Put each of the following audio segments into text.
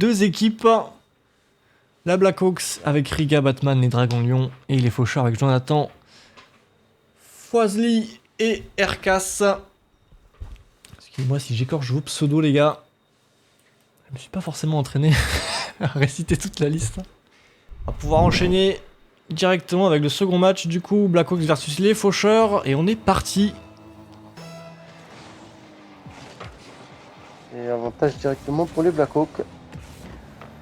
deux équipes. La Blackhawks avec Riga, Batman, les Dragons Lyon. Et les Faucheurs avec Jonathan, Foisly et Erkas. Excusez-moi si j'écorche vos pseudos, les gars. Je me suis pas forcément entraîné à réciter toute la liste. On va pouvoir enchaîner directement avec le second match, du coup, Blackhawks versus les Faucheurs. Et on est parti. Et avantage directement pour les Blackhawks.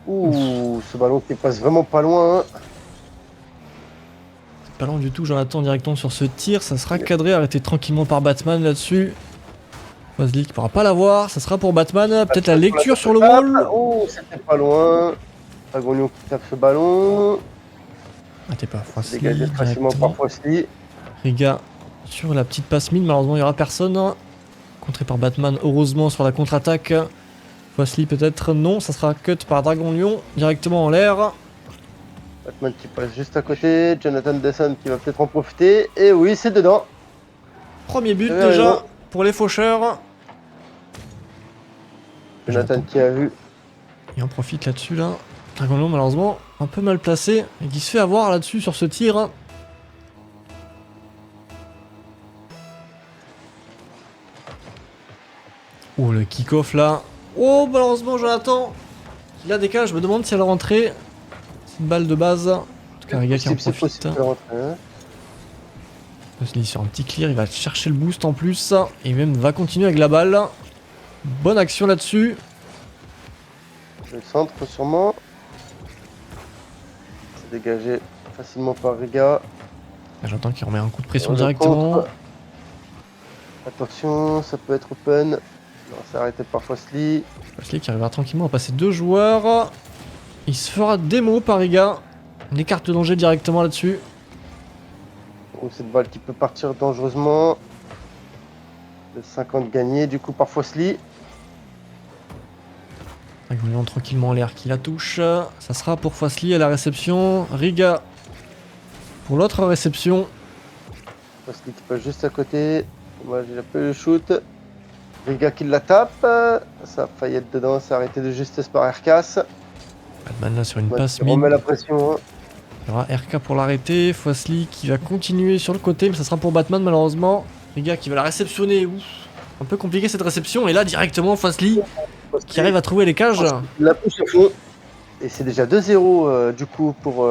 Ouh, ce ballon qui passe vraiment pas loin. Pas loin du tout, Jonathan directement sur ce tir. Ça sera cadré, arrêté tranquillement par Batman là-dessus. Foisly qui pourra pas l'avoir. Ça sera pour Batman. Peut-être la lecture sur le wall. Oh, c'était pas loin. Dragon Lyon qui tape ce ballon. Ah, t'es pas Foisly. Dégagé facilement par Foisly. Riga sur la petite passe mine. Malheureusement, il n'y aura personne. Contré par Batman, heureusement, sur la contre-attaque. Foisly peut-être non. Ça sera cut par Dragon Lyon directement en l'air. Batman qui passe juste à côté. Jonathan Desson qui va peut-être en profiter. Et oui, c'est dedans. Premier but déjà pour les Faucheurs. Jonathan qui a vu. Il en profite là-dessus là. Dragon Lyon malheureusement un peu mal placé et qui se fait avoir là-dessus sur ce tir. Oh le kick-off là. Oh malheureusement Jonathan. Il a décalé, je me demande si elle est rentrée. C'est une balle de base. En tout cas Riga qui en profite. Il est sur un petit clear, il va chercher le boost en plus. Et même va continuer avec la balle. Bonne action là-dessus. Le centre sûrement. C'est dégagé facilement par Riga. J'entends qu'il remet un coup de pression directement. Attention, ça peut être open. Non, c'est arrêté par Foisly. Foisly qui arrivera tranquillement à passer deux joueurs. Il se fera démo par Riga. Des cartes de danger directement là-dessus. Oh, cette balle qui peut partir dangereusement. Le 50 gagné du coup par Foisly. Dragon tranquillement en l'air qui la touche. Ça sera pour Foisly à la réception. Riga pour l'autre réception. Foisly qui passe juste à côté. Moi j'ai appelé le shoot. Riga qui la tape. Ça a failli être dedans. C'est arrêté de justesse par Erkas. Batman là sur une passe mid. On remet la pression. Hein. Il y aura RK pour l'arrêter. Foisly qui va continuer sur le côté. Mais ça sera pour Batman malheureusement. Riga qui va la réceptionner. Ouf. Un peu compliqué cette réception. Et là directement Foisly qui arrive à trouver les cages. La pousse au fond. Et c'est déjà 2-0 du coup pour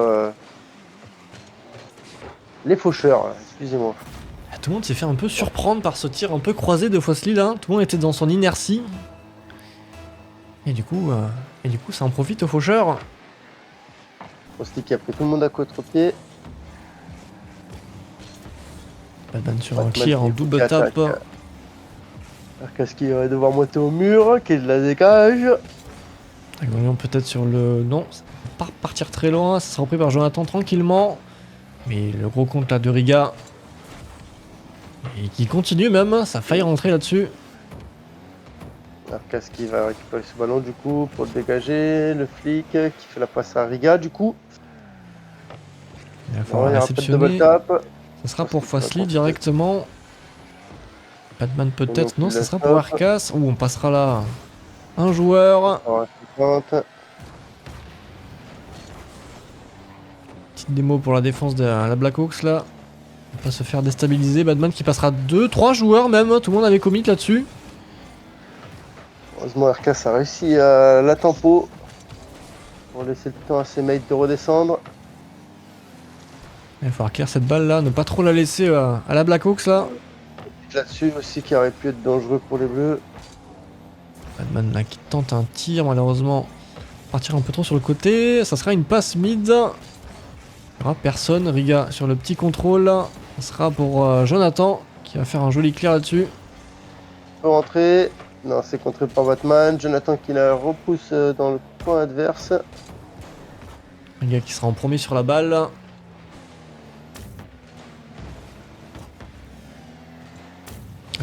les Faucheurs. Excusez-moi. Tout le monde s'est fait un peu surprendre par ce tir un peu croisé de Foisly là. Tout le monde était dans son inertie. Et du coup ça en profite aux Faucheurs. Foisly qui a pris tout le monde à contre-pied. Batman sur un clear en double tap. Erkas qui va devoir monter au mur, qui la dégage. Dragon peut-être sur le... Non, ça va pas partir très loin. Ça sera repris par Jonathan tranquillement. Mais le gros compte là de Riga. Et qui continue même. Ça a failli rentrer là-dessus. Erkas qui va récupérer ce ballon du coup pour le dégager. Le flic qui fait la passe à Riga du coup. Il va falloir réceptionner. Ça sera pour Foisly directement. Batman peut-être. Non, ça sera pour Erkas. Ouh, on passera là. Un joueur. Petite démo pour la défense de la Blackhawks là. On va pas se faire déstabiliser. Batman qui passera 2-3 joueurs même. Tout le monde avait commit là-dessus. Heureusement Erkas a réussi à la tempo. Pour laisser le temps à ses mates de redescendre. Il va falloir clear cette balle là. Ne pas trop la laisser à la Blackhawks là. Là-dessus aussi qui aurait pu être dangereux pour les Bleus. Batman là qui tente un tir malheureusement. Partir un peu trop sur le côté. Ça sera une passe mid. Il n'y aura personne. Riga sur le petit contrôle. Ça sera pour Jonathan qui va faire un joli clear là-dessus. Peut rentrer. Non, c'est contré par Batman. Jonathan qui la repousse dans le coin adverse. Riga qui sera en premier sur la balle.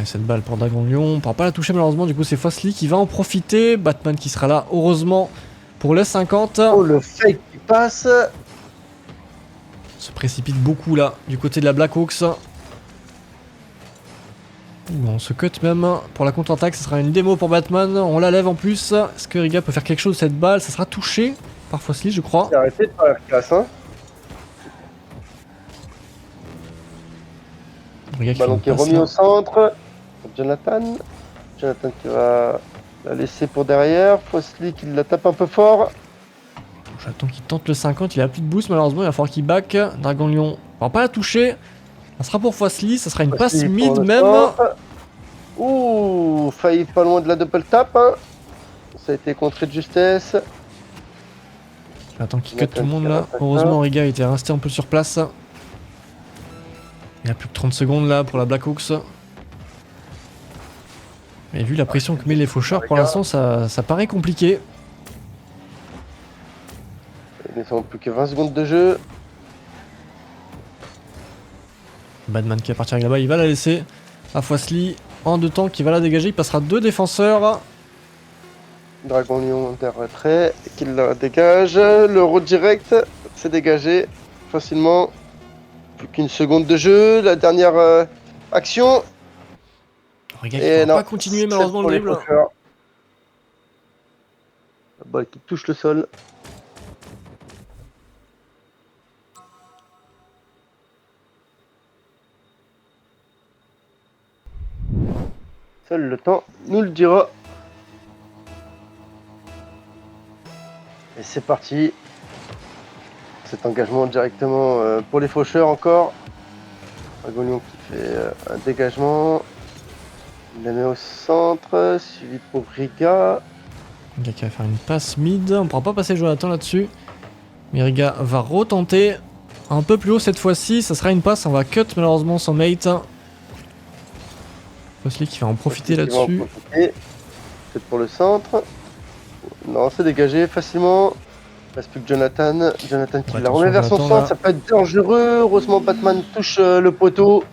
Et cette balle pour Dragon Lyon, on ne pourra pas la toucher malheureusement, du coup c'est Foisly qui va en profiter. Batman qui sera là heureusement pour les 50. Oh le fake qui passe. Se précipite beaucoup là du côté de la Blackhawks. On se cut même pour la contre-attaque, ce sera une démo pour Batman, on la lève en plus. Est-ce que Riga peut faire quelque chose de cette balle? Ça sera touché par Fosli je crois. C'est arrêté par Aircast, hein. Riga Ballon qui est remis au centre. Jonathan. Jonathan qui va la laisser pour derrière. Fosli qui la tape un peu fort. J'attends qu'il tente le 50, il a plus de boost malheureusement, il va falloir qu'il back. Dragon Lion, on va pas la toucher. Ça sera pour Fosli, ça sera une passe Fosli mid pour le même. centre. Ouh, failli pas loin de la double tap. Hein. Ça a été contré de justesse. J'attends qu'il cut tout le monde là. Heureusement Riga était resté un peu sur place. Il y a plus que 30 secondes là pour la Black Hawks. Mais vu la pression que met les faucheurs pour l'instant ça paraît compliqué. Il ne semble plus que 20 secondes de jeu. Batman qui va partir avec là-bas, il va la laisser à Fosli en 2 temps qui va la dégager. Il passera 2 défenseurs. Dragon Lion de retrait qui la dégage. L'euro direct, c'est dégagé facilement. Plus qu'une seconde de jeu. La dernière action. Regarde, il ne va pas continuer malheureusement le dribble. La balle qui touche le sol. Seul le temps nous le dira. Et c'est parti. Cet engagement directement pour les faucheurs encore. Dragonion qui fait un dégagement. Il la met au centre, suivi pour Riga. Riga qui va faire une passe mid. On ne pourra pas passer Jonathan là-dessus. Mais Riga va retenter un peu plus haut cette fois-ci. Ça sera une passe. On va cut malheureusement son mate. Fosli qui va en profiter là-dessus. C'est pour le centre. Non, c'est dégagé facilement. Il reste plus que Jonathan. Jonathan qui la remet vers son centre. Ça peut être dangereux. Heureusement, Batman touche le poteau.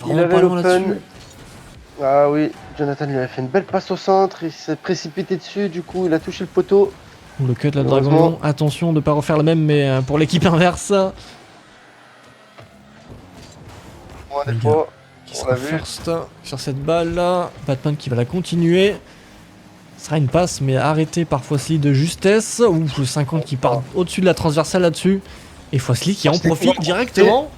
Il avait l'open. Ah oui, Jonathan lui avait fait une belle passe au centre. Il s'est précipité dessus. Du coup, il a touché le poteau. Le cut là de Dragon. Attention de ne pas refaire le même, mais pour l'équipe inverse. Bon, des fois. Qui sera first sur cette balle là. Batman qui va la continuer. Ce sera une passe mais arrêtée par Fosli de justesse. Ouf, le 50 qui part au-dessus de la transversale là-dessus. Et Fosli qui en profite directement.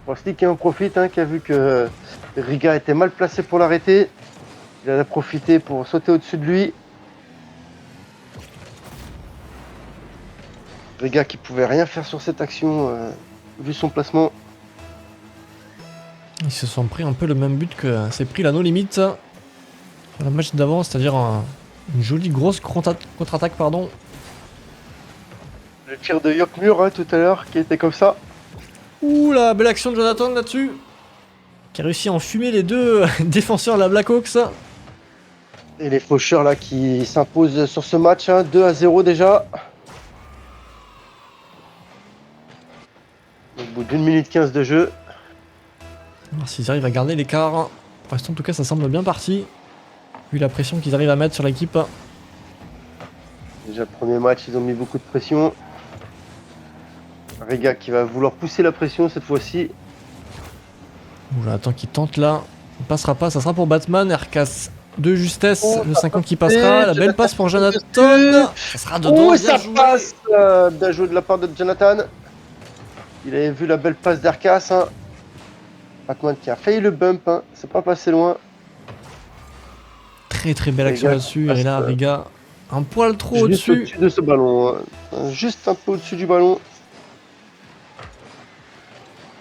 Fosli qui en profite, hein, qui a vu que Riga était mal placé pour l'arrêter. Il en a profité pour sauter au-dessus de lui. Riga qui pouvait rien faire sur cette action vu son placement. Ils se sont pris un peu le même but que s'est pris la No Limit sur le match d'avant, c'est-à-dire une jolie grosse contre-attaque, pardon. Le tir de Yokmur hein, tout à l'heure qui était comme ça. Ouh la belle action de Jonathan là-dessus. Qui a réussi à enfumer les 2 défenseurs de la Black Hawks. Et les faucheurs là qui s'imposent sur ce match, hein, 2-0 déjà. Au bout d'1 minute 15 de jeu. Alors s'ils arrivent à garder l'écart, pour l'instant en tout cas ça semble bien parti, vu la pression qu'ils arrivent à mettre sur l'équipe. Déjà le premier match ils ont mis beaucoup de pression. Riga qui va vouloir pousser la pression cette fois-ci. J'attends qu'il tente là, il passera pas, ça sera pour Batman, Aircast de justesse, le 50 qui passera, la belle passe pour Jonathan, ça sera dedans, bien ça joué. Passe bien joué de la part de Jonathan. Il avait vu la belle passe d'Aircast. Hein. Batman qui a failli le bump, hein. C'est pas passé loin. Très très belle action là-dessus, et là Riga un poil trop au-dessus. De ce ballon, hein. Juste un peu au-dessus du ballon.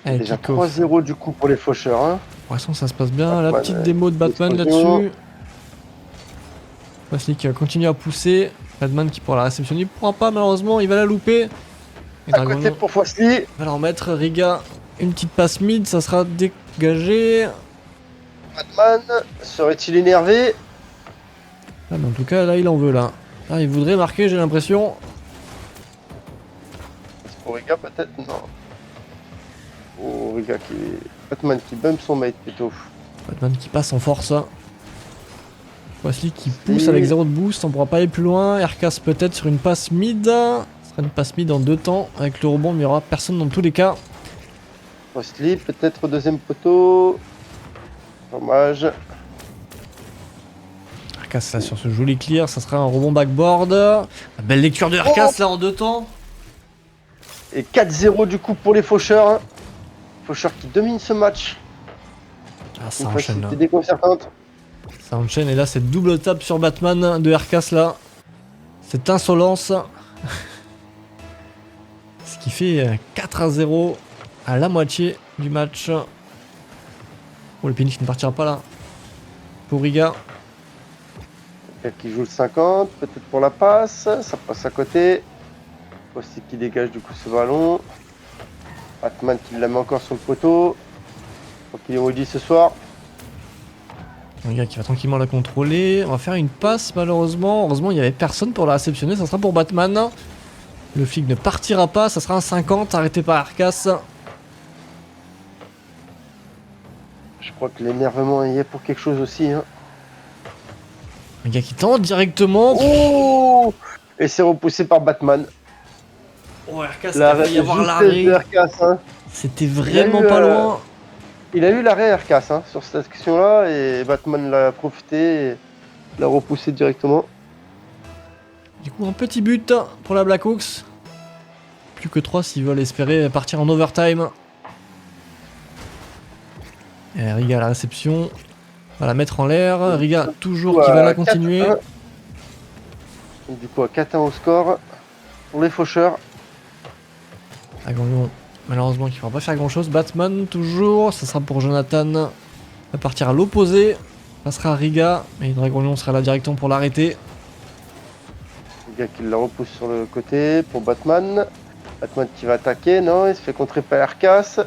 Allez, déjà 3-0 du coup pour les faucheurs. Hein. Pour l'instant ça se passe bien, la petite démo de Batman là-dessus. Fosli qui va continuer à pousser. Batman qui pourra la réceptionner, il pourra pas malheureusement, il va la louper. Et à côté pour Fosli. Va la remettre, Riga. Une petite passe mid, ça sera dégagé. Batman serait-il énervé? Ah, mais en tout cas, là, il en veut, là. Là, il voudrait marquer, j'ai l'impression. C'est pour Riga, peut-être? Non. Oh, Riga qui... Batman qui bump son mate, plutôt. Batman qui passe en force. Fosli qui pousse avec 0 de boost, on pourra pas aller plus loin. Aircast peut-être sur une passe mid. Ce sera une passe mid en 2 temps. Avec le rebond, mais il n'y aura personne dans tous les cas. Fosli, peut-être au deuxième poteau. Dommage. Arcas là sur ce joli clear, ça sera un rebond backboard. La belle lecture de Arcas là en 2 temps. Et 4-0 du coup pour les faucheurs. Hein. Faucheurs qui dominent ce match. Ah, ça Une enchaîne facilité là. déconcertante. Ça enchaîne et là cette double tape sur Batman de Arcas là. Cette insolence. Ce qui fait 4-0 à la moitié du match. Oh, le punish ne partira pas là. Pour Riga. Quelqu'un qui joue le 50, peut-être pour la passe. Ça passe à côté. Aussi qui dégage du coup ce ballon. Batman qui la met encore sur le poteau. Donc il est maudit ce soir. Riga qui va tranquillement la contrôler. On va faire une passe malheureusement. Heureusement il n'y avait personne pour la réceptionner. Ça sera pour Batman. Le flic ne partira pas. Ça sera un 50 arrêté par Arcas. Je crois que l'énervement y est pour quelque chose aussi. Hein. Riga qui tente directement. Oh, et c'est repoussé par Batman. Oh, Arcas il a failli avoir l'arrêt. Hein. C'était vraiment pas loin. Il a eu l'arrêt Arcas hein, sur cette action-là et Batman l'a profité et l'a repoussé directement. Du coup, un petit but pour la Blackhawks. Plus que 3 s'ils veulent espérer partir en overtime. Et Riga à la réception. Va la mettre en l'air. Riga toujours qui va la continuer. 4-1. Du coup, à 4-1 au score pour les faucheurs. Dragon malheureusement qui ne pourra pas faire grand chose. Batman toujours. Ça sera pour Jonathan. Il va partir à l'opposé. Ça sera Riga. Et Dragon sera là directement pour l'arrêter. Le gars qui la repousse sur le côté pour Batman. Batman qui va attaquer. Non, il se fait contrer par Arcas.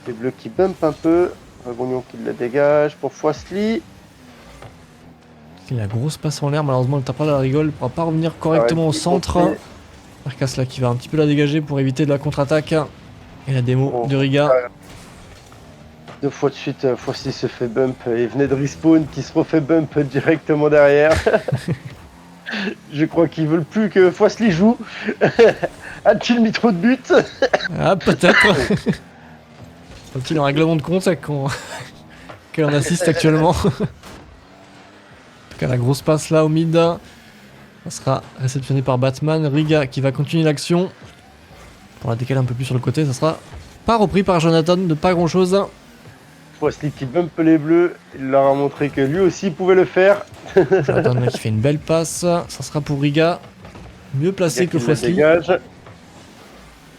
Les bleus qui bump un peu. Dragon qui la dégage pour Foisly. La grosse passe en l'air. Malheureusement, le tapera de la rigole. Il ne pourra pas revenir correctement au centre. Arcas là qui va un petit peu la dégager pour éviter de la contre-attaque. Et la démo de Riga. 2 fois de suite, Foisly se fait bump. Il venait de respawn qui se refait bump directement derrière. Je crois qu'ils veulent plus que Foisly joue. A-t-il mis trop de buts? Ah, peut-être. Faut-il un règlement de compte qu'on assiste actuellement? En tout cas, la grosse passe là au mid. Ça sera réceptionné par Batman. Riga qui va continuer l'action. Pour la décaler un peu plus sur le côté, ça sera pas repris par Jonathan de pas grand chose. Foisly qui bump les bleus. Il leur a montré que lui aussi pouvait le faire. Jonathan qui fait une belle passe. Ça sera pour Riga. Mieux placé que Foisly.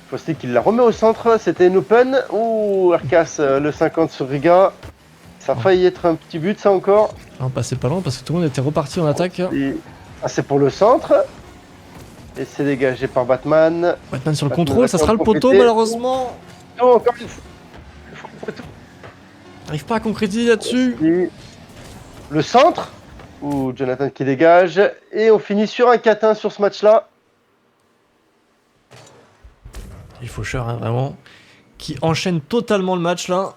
Foisly qui la remet au centre. C'était une open. Ouh, Arcas le 50 sur Riga. Ça a failli être un petit but ça encore. On passait pas loin parce que tout le monde était reparti en attaque. Ah, c'est pour le centre. Et c'est dégagé par Batman. Batman sur le contrôle, ça sera le poteau malheureusement. Oh, encore une fois. Le poteau. N'arrive pas à concrétiser là-dessus. Le centre. Ouh, Jonathan qui dégage. Et on finit sur un 4-1 sur ce match-là. Les faucheurs, hein, vraiment. Qui enchaînent totalement le match là.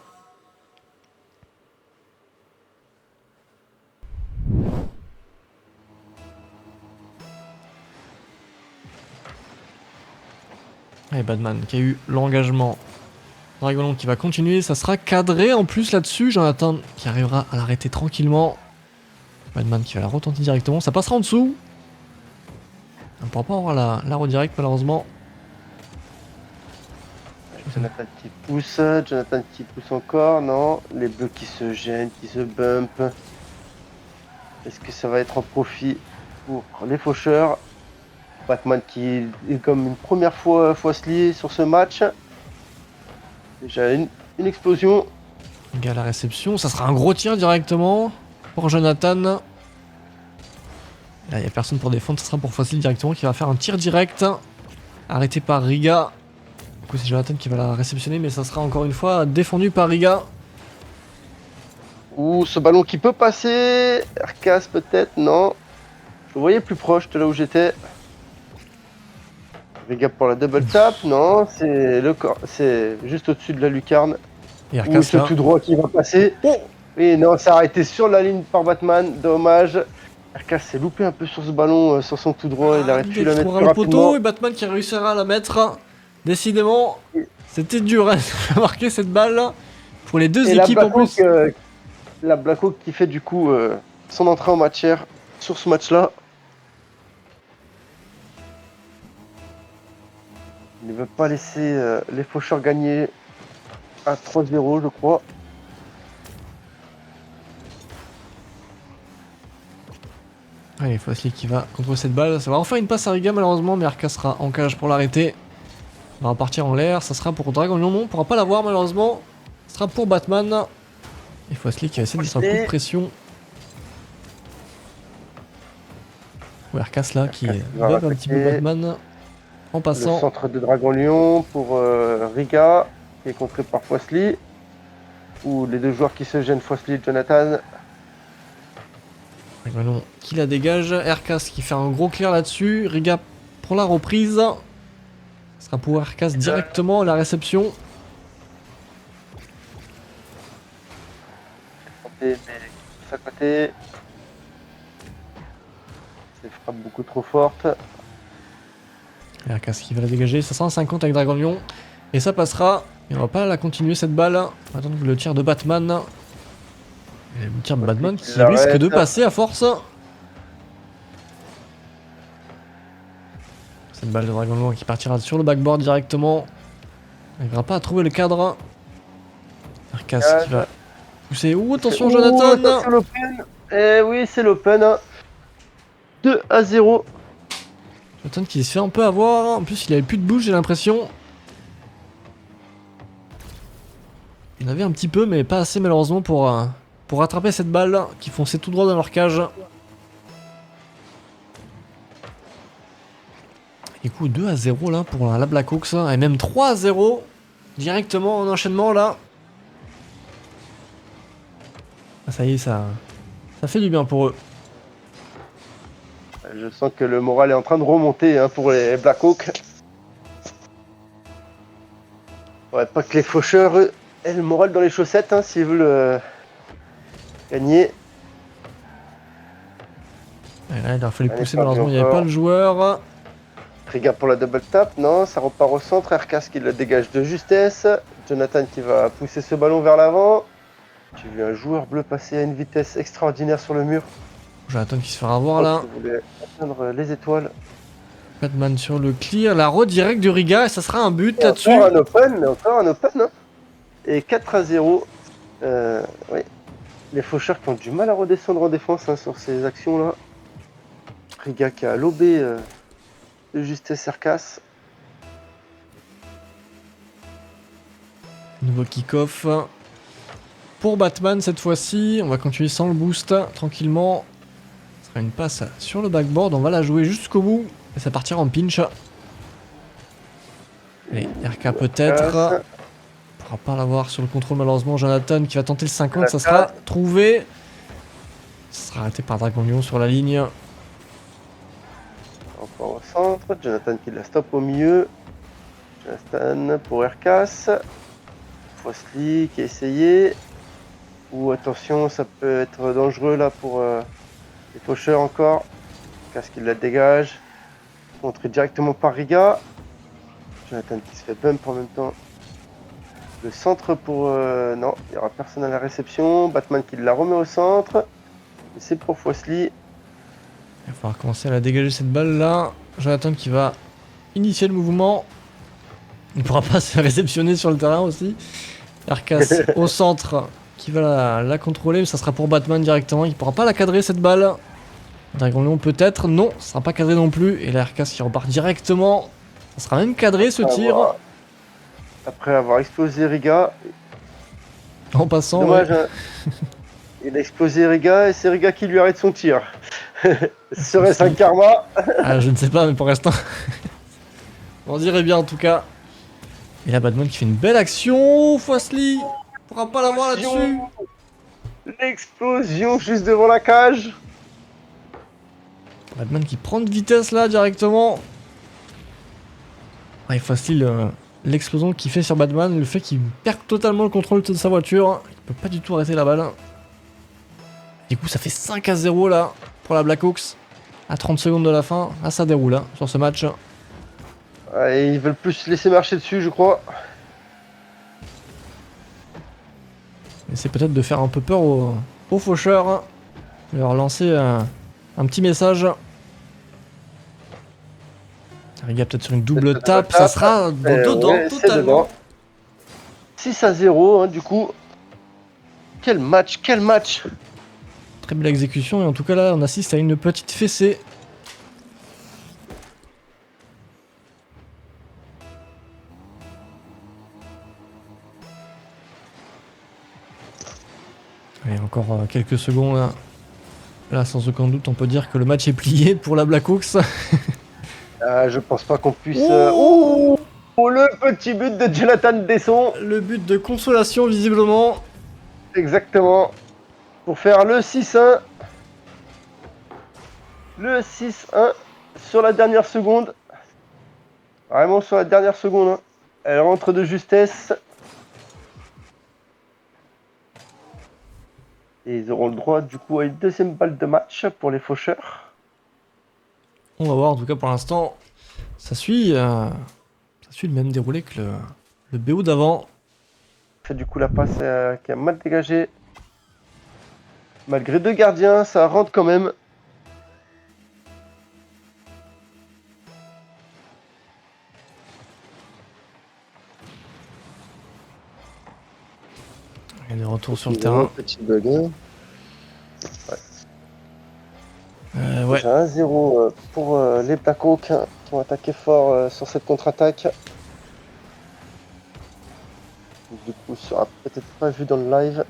Et Batman qui a eu l'engagement. Dragon qui va continuer, ça sera cadré en plus là-dessus. Jonathan qui arrivera à l'arrêter tranquillement. Batman qui va la retenter directement, ça passera en dessous. On ne pourra pas avoir la redirect malheureusement. Jonathan qui pousse encore, non. Les bleus qui se gênent, qui se bump. Est-ce que ça va être en profit pour les faucheurs? Batman qui est comme une première fois Foisly sur ce match. Déjà une explosion. Le gars à la réception, ça sera un gros tir directement pour Jonathan. Là il n'y a personne pour défendre, ça sera pour Foisly directement qui va faire un tir direct. Arrêté par Riga. Du coup c'est Jonathan qui va la réceptionner mais ça sera encore une fois défendu par Riga. Ouh, ce ballon qui peut passer. Arcas peut-être, non. Je le voyais plus proche de là où j'étais. Riga pour la double tap, non, c'est le corps, c'est juste au-dessus de la lucarne. Et Arcas c'est tout droit qui va passer. Oh, et non, ça a arrêté sur la ligne par Batman, dommage. Arcas s'est loupé un peu sur ce ballon, sur son tout droit, il aurait pu la mettre plus le poteau rapidement. et Batman qui réussira à la mettre. Décidément, c'était dur hein, de marquer cette balle pour les deux équipes en plus. La Blackhawk qui fait du coup son entrée en matière sur ce match-là. Il ne veut pas laisser les faucheurs gagner à 3-0, je crois. Allez, Fosli qui va contre cette balle. Ça va enfin une passe à Riga malheureusement, mais RK sera en cage pour l'arrêter. On va repartir en l'air, ça sera pour Dragon Lion, non, on pourra pas l'avoir malheureusement. Ce sera pour Batman. Et Fosli qui va essayer de mettre un coup de pression. Ou RK là qui bug un petit peu Batman en passant. Le centre de Dragon Lion pour Riga qui est contré par Fosli. Ou les deux joueurs qui se gênent, Fosli et Jonathan. Dragon Lion qui la dégage. RK qui fait un gros clear là-dessus. Riga prend la reprise. Ce sera pour RK directement à la réception. À côté. C'est frappe beaucoup trop forte. RK qui va la dégager. 550 avec Dragon Lion. Et ça passera. Et on va pas la continuer cette balle. On va attendre le tir de Batman. Et le tir de Batman qui risque de passer à force. Cette balle de Dragon Lion qui partira sur le backboard directement. Il n'arrivera pas à trouver le cadre. Arcas qui va pousser. Ouh, attention Jonathan. Eh oui, c'est l'open. 2-0. Jonathan qui se fait un peu avoir. En plus, il avait plus de bouche, j'ai l'impression. Il en avait un petit peu, mais pas assez malheureusement pour rattraper cette balle qui fonçait tout droit dans leur cage. Du coup 2-0 là pour la Blackhawks et même 3-0 directement en enchaînement là. Ah, ça y est, ça fait du bien pour eux. Je sens que le moral est en train de remonter pour les Blackhawks. Ouais, pas que les faucheurs aient le moral dans les chaussettes s'ils veulent gagner. Et là, il a fallu pousser, malheureusement il n'y avait pas le joueur. Riga pour la double tap, non, ça repart au centre, Arcas qui le dégage de justesse. Jonathan qui va pousser ce ballon vers l'avant. J'ai vu un joueur bleu passer à une vitesse extraordinaire sur le mur. Jonathan qui se fera avoir là. Il voulait atteindre les étoiles. Batman sur le clear, la redirect du Riga et ça sera un but là-dessus. Encore un open. Et 4-0. Oui. Les faucheurs qui ont du mal à redescendre en défense sur ces actions-là. Riga qui a lobé de justesse Arcas. Nouveau kick-off. Pour Batman cette fois-ci, on va continuer sans le boost, tranquillement. Ce sera une passe sur le backboard, on va la jouer jusqu'au bout. Et ça partira en pinch. Allez, RK peut-être. On pourra pas l'avoir sur le contrôle malheureusement. Jonathan qui va tenter le 50, ça sera trouvé. Ça sera arrêté par Dragon Lion sur la ligne. Encore au centre, Jonathan qui la stoppe au milieu. Jonathan pour Erkas. Fosli qui a essayé. Ou attention, ça peut être dangereux là pour les faucheurs encore. Erkas qui la dégage. Contré directement par Riga. Jonathan qui se fait bump en même temps. Le centre pour... non, il n'y aura personne à la réception. Batman qui la remet au centre. Et c'est pour Fosli. Il va falloir commencer à la dégager cette balle là. Jonathan qui va initier le mouvement. Il ne pourra pas se réceptionner sur le terrain aussi. Arcas au centre qui va la contrôler, mais ça sera pour Batman directement. Il ne pourra pas la cadrer cette balle. Dragon Lion peut-être, non, ça sera pas cadré non plus. Et là Arcas qui repart directement. Ça sera même cadré ce tir. Après avoir explosé Riga. En passant. Dommage, il a explosé Riga et c'est Riga qui lui arrête son tir. Serait-ce un karma? Ah, je ne sais pas, mais pour l'instant. On dirait bien en tout cas. Et là, Batman qui fait une belle action. Fosli pourra pas l'avoir là-dessus. L'explosion juste devant la cage. Batman qui prend de vitesse là directement. Ah, et Fosli, l'explosion qu'il fait sur Batman, le fait qu'il perd totalement le contrôle de sa voiture. Il peut pas du tout arrêter la balle. Du coup, ça fait 5-0 là pour la Blackhawks. À 30 secondes de la fin. Là, ça déroule sur ce match. Et ils veulent plus se laisser marcher dessus, je crois. essaie peut-être de faire un peu peur aux faucheurs. Leur lancer un petit message. Riga peut-être sur une double tape, ça sera dedans ouais, totalement. 6-0 hein, du coup. Quel match, quel match. Très belle exécution et en tout cas là on assiste à une petite fessée. Allez, encore quelques secondes là. Là sans aucun doute on peut dire que le match est plié pour la Blackhawks. Je pense pas qu'on puisse... Oh le petit but de Jonathan Desson. Le but de consolation visiblement. Exactement. Pour faire le 6-1. Le 6-1 sur la dernière seconde. Vraiment sur la dernière seconde. Hein. Elle rentre de justesse. Et ils auront le droit du coup à une deuxième balle de match pour les faucheurs. On va voir en tout cas pour l'instant. Ça suit le même déroulé que le BO d'avant. Fait du coup la passe qui a mal dégagé. Malgré deux gardiens, ça rentre quand même. Il est de retour sur le terrain. Petit bug. Hein. Ouais. 1-0 pour les Blackhawks qui ont attaqué fort sur cette contre-attaque. Du coup, ça sera peut-être pas vu dans le live.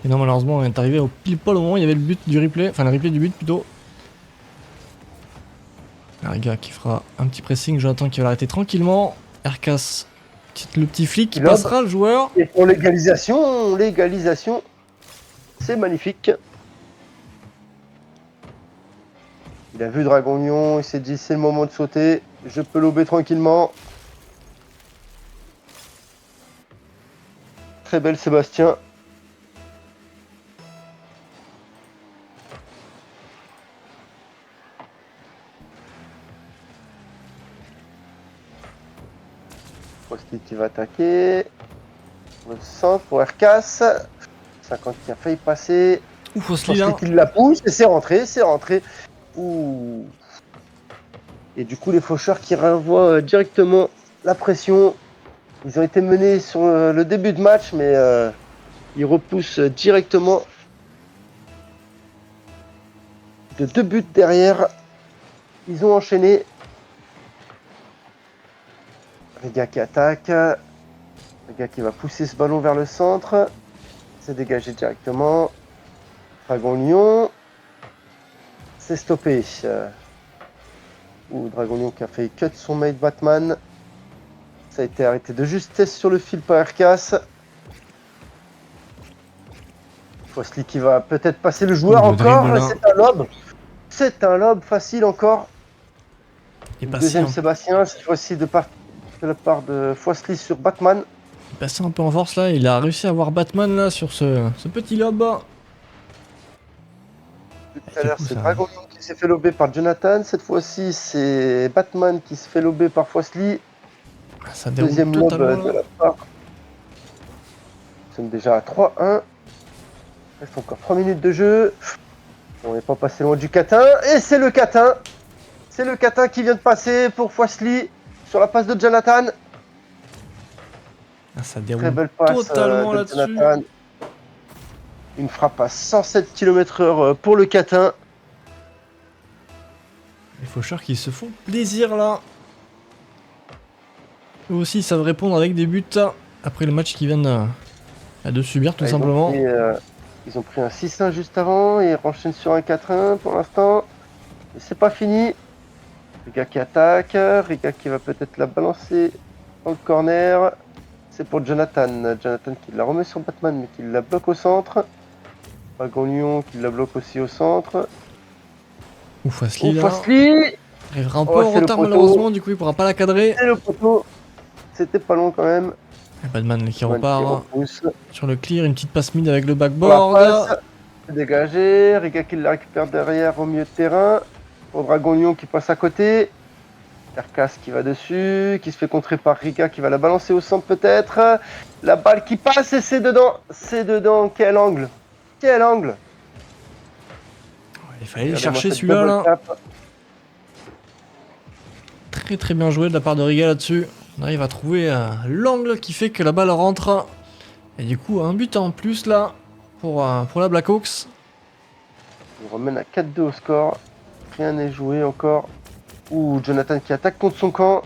Et non, malheureusement, on est arrivé au pile poil au moment où il y avait le but du replay. Enfin, le replay du but plutôt. Riga qui fera un petit pressing. Jonathan qui va l'arrêter tranquillement. Erkas, le petit flic qui passera le joueur. Et pour l'égalisation, c'est magnifique. Il a vu Dragon Lyon, il s'est dit c'est le moment de sauter, je peux lober tranquillement. Très belle Sébastien. Fossli qui va attaquer. Le centre pour Erkas. 50 qui a failli passer. Fossli là. Qui la pousse et c'est rentré, Ouh. Et du coup les faucheurs qui renvoient directement la pression. Ils ont été menés sur le début de match mais ils repoussent directement de 2 buts derrière. Ils ont enchaîné. Riga qui attaque. Riga qui va pousser ce ballon vers le centre. C'est dégagé directement. Dragon Lyon. C'est stoppé. Dragon Lyon qui a fait cut son mate Batman. Ça a été arrêté de justesse sur le fil par Erkas. Fossli qui va peut-être passer le joueur encore. C'est un lob. C'est un lob facile encore. Deuxième Sébastien, cette fois-ci de la part de Fossli sur Batman. Il est passé un peu en force là. Il a réussi à voir Batman là sur ce petit lob. Tout à l'heure, c'est Dragon Lyon qui s'est fait lober par Jonathan. Cette fois-ci, c'est Batman qui se fait lober par Fossli. Ça déroule deuxième lob de la part. Nous sommes déjà à 3-1. Il reste encore 3 minutes de jeu. On n'est pas passé loin du catin. Et c'est le catin. C'est le catin qui vient de passer pour Fossli sur la passe de Jonathan. Ça déroule très belle passe totalement là-dessus. Une frappe à 107 km/h pour le catin. Les faucheurs qui se font plaisir là. Eux aussi savent répondre avec des buts après le match qu'ils viennent de subir tout simplement. Ils ont pris un 6-1 juste avant et ils enchaînent sur un 4-1 pour l'instant. Mais c'est pas fini. Riga qui attaque, Riga qui va peut-être la balancer dans le corner. C'est pour Jonathan. Jonathan qui la remet sur Batman mais qui la bloque au centre. Dragon Lyon qui la bloque aussi au centre. Fossli là. Il arrivera un peu en retard malheureusement, du coup il pourra pas la cadrer. C'est le poteau. C'était pas long quand même. Et Batman qui repart sur le clear, une petite passe mid avec le backboard. C'est dégagé, Riga qui la récupère derrière au milieu de terrain. Pour Dragon Lyon qui passe à côté. Erkas qui va dessus, qui se fait contrer par Riga qui va la balancer au centre peut-être. La balle qui passe et c'est dedans. C'est dedans. Quel angle. Quel angle. Il fallait le chercher celui-là. Là. Très très bien joué de la part de Riga là-dessus. On arrive à trouver l'angle qui fait que la balle rentre. Et du coup, un but en plus là pour la Blackhawks. On remène à 4-2 au score. Rien n'est joué encore. Ouh, Jonathan qui attaque contre son camp.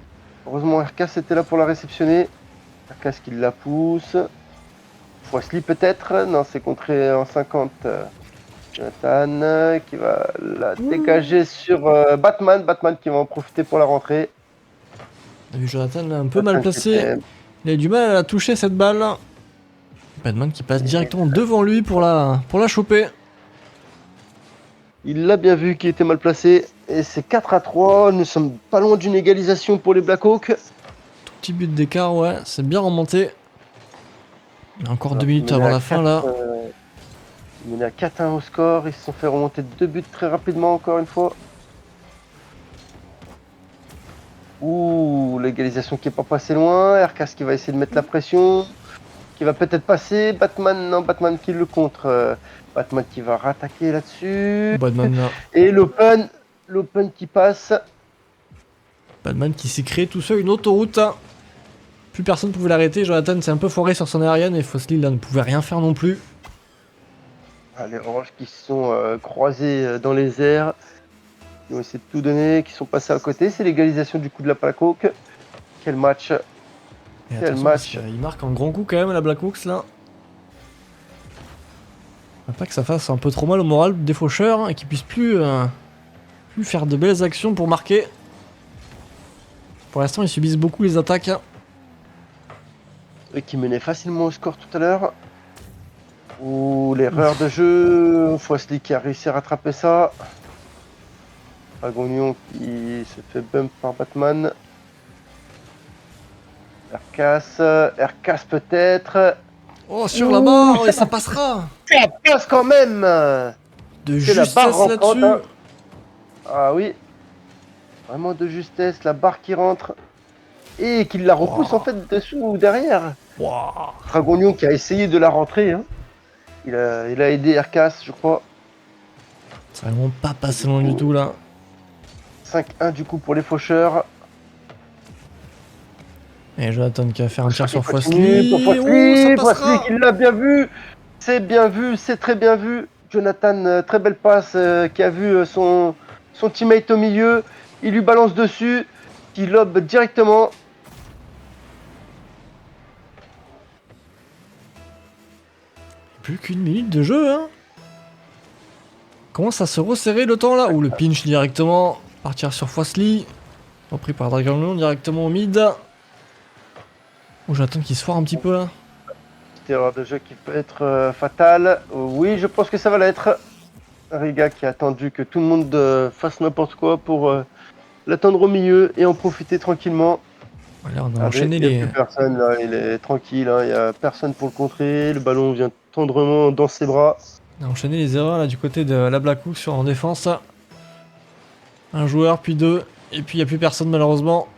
Heureusement, Erkas était là pour la réceptionner. Erkas qui la pousse. Foisli peut-être. Non, c'est contré en 50. Jonathan qui va la dégager sur Batman. Batman qui va en profiter pour la rentrée. On a vu Jonathan là, un peu mal placé. Il a du mal à la toucher cette balle. Batman qui passe directement devant lui pour la choper. Il l'a bien vu qui était mal placé. Et c'est 4-3. Nous sommes pas loin d'une égalisation pour les Blackhawks. Tout petit but d'écart, ouais. C'est bien remonté. Il y a encore 2 minutes avant la fin là. Il menait à 4-1 au score. Ils se sont fait remonter 2 buts très rapidement encore une fois. Ouh, l'égalisation qui est pas passée loin. Erkas qui va essayer de mettre la pression. Qui va peut-être passer. Batman, non, Batman qui le contre. Batman qui va rattaquer là-dessus. Batman là. Et l'open qui passe. Batman qui s'est créé tout seul une autoroute. Plus personne ne pouvait l'arrêter. Jonathan s'est un peu foiré sur son aérienne et Fossli là ne pouvait rien faire non plus. Ah, les oranges qui se sont croisés dans les airs. Qui ont essayé de tout donner, qui sont passés à côté. C'est l'égalisation du coup de la Blackhawks. Quel match. Quel match. Il marque un grand coup quand même à la Blackhawks là. Pas que ça fasse un peu trop mal au moral des faucheurs hein, et qu'ils puissent plus faire de belles actions pour marquer. Pour l'instant ils subissent beaucoup les attaques. Et qui menait facilement au score tout à l'heure. Ouh, l'erreur de jeu. Foisli qui a réussi à rattraper ça. Dragonion qui se fait bump par Batman. Erkas peut-être. Oh, sur la barre, et ça passera. Ça passe quand même. De justesse là-dessus. Hein. Ah oui. Vraiment de justesse, la barre qui rentre. Et qu'il la repousse en fait dessous ou derrière. Dragonion qui a essayé de la rentrer. Hein. Il a aidé Erkas, je crois. C'est vraiment pas passé loin du tout là. 5-1 du coup pour les faucheurs. Et Jonathan qui va faire un tir sur Foisli. Foisli qui l'a bien vu. C'est bien vu, c'est très bien vu. Jonathan, très belle passe qui a vu son teammate au milieu. Il lui balance dessus. Qui lobe directement. Plus qu'une minute de jeu hein. Commence à se resserrer le temps là. Ou le pinch directement. Partir sur Foisli. Repris par Dragonion directement au mid. Oh, j'attends qu'il se foire un petit peu là. Petite erreur de jeu qui peut être fatale. Oui, je pense que ça va l'être. Riga qui a attendu que tout le monde fasse n'importe quoi pour l'attendre au milieu et en profiter tranquillement. Là, on a enchaîné les. Il n'y a plus personne là, il est tranquille, hein, il n'y a personne pour le contrer. Le ballon vient tendrement dans ses bras. On a enchaîné les erreurs là du côté de la Blackhawks en défense. Un joueur, puis deux, et puis il n'y a plus personne malheureusement.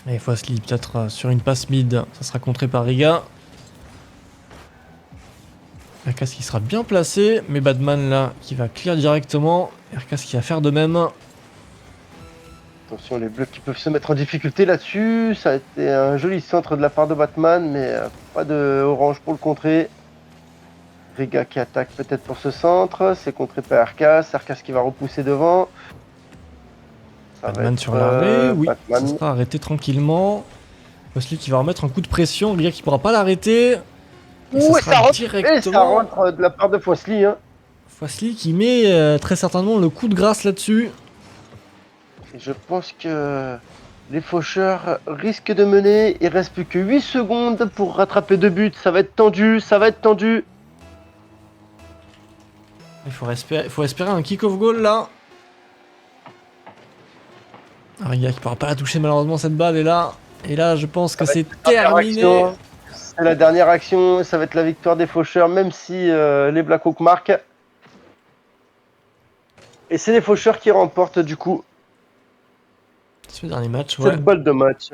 Et Foisli peut-être sur une passe mid, ça sera contré par Riga. Erkas qui sera bien placé, mais Batman là qui va clear directement. Erkas qui va faire de même. Attention les bleus qui peuvent se mettre en difficulté là-dessus. Ça a été un joli centre de la part de Batman, mais pas de orange pour le contrer. Riga qui attaque peut-être pour ce centre. C'est contré par Erkas. Erkas qui va repousser devant. Batman sur l'arrêt, oui, Batman. Ça sera arrêté tranquillement. Foisli qui va remettre un coup de pression, Riga qui pourra pas l'arrêter. Et ça rentre de la part de Foisli. Hein. Foisli qui met très certainement le coup de grâce là-dessus. Et je pense que les faucheurs risquent de mener. Il reste plus que 8 secondes pour rattraper 2 buts. Ça va être tendu, ça va être tendu. Il faut espérer un kick-off goal là. Riga qui pourra pas la toucher malheureusement cette balle et là je pense que c'est terminé. C'est la dernière action, ça va être la victoire des faucheurs même si les Blackhawks marquent. c'est les faucheurs qui remportent du coup Ce dernier match, 7 ouais. balles de match.